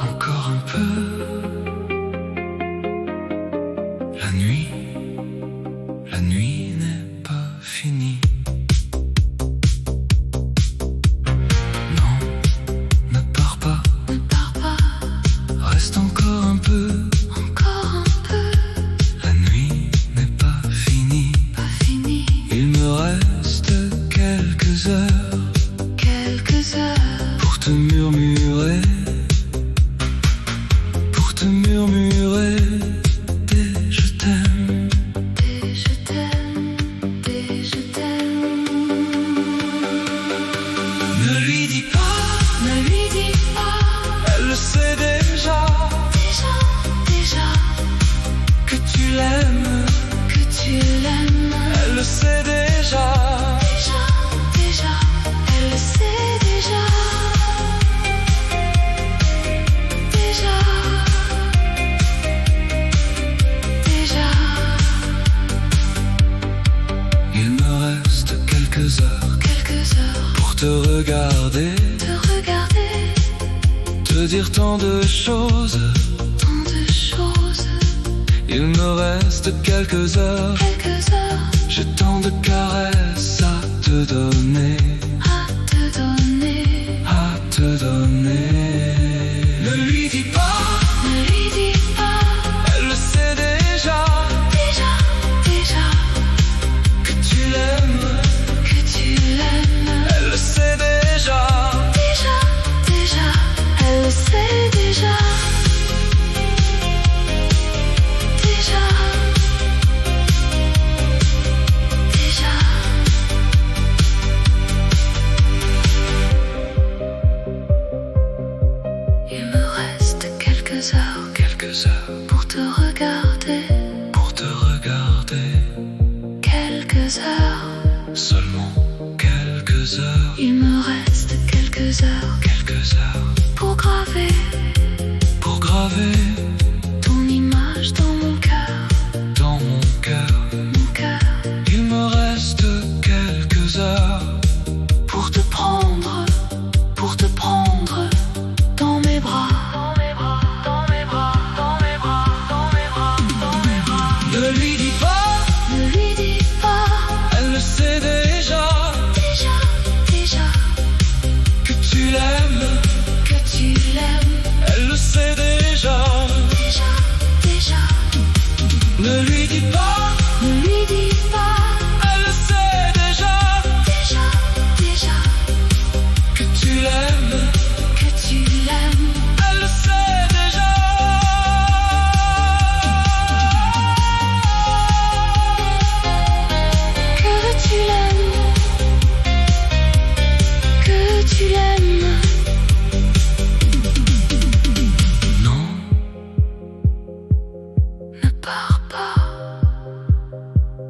Encore un peu. La nuit n'est pas finie. Non, ne pars pas. Reste encore un peu. La nuit n'est pas finie. Il me reste quelques heures pour te murmurer. Des je t'aime. Ne lui dis pas, elle le sait déjà, que tu l'aimes, elle le sait déjà, elle le sait déjà. Il me reste quelques heures pour te regarder, te dire tant de choses. Il me reste quelques heures, j'ai tant de caresses à te donner, Ne lui dis pas, elle le sait déjà, que tu l'aimes, elle le sait déjà, Elle le sait déjà. Il me reste quelques heures pour te regarder. Quelques heures, Seulement quelques heures, il me reste quelques heures pour graver ton image dans mon cœur. Il me reste quelques heures Pour te prendre dans mes bras. Ne lui dis pas, elle le sait déjà, que tu l'aimes, elle le sait déjà. Ne lui dis pas, elle le sait déjà, que tu l'aimes, elle le sait déjà. Que tu l'aimes. Non, Ne pars pas,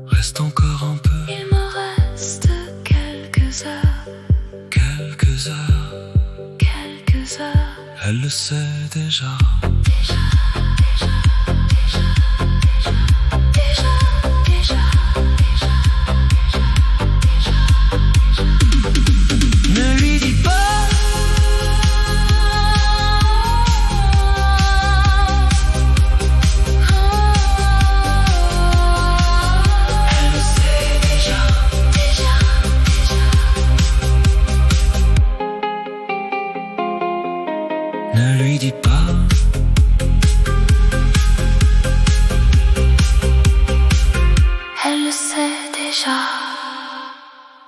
reste encore un peu, il me reste quelques heures. elle le sait déjà. Déjà.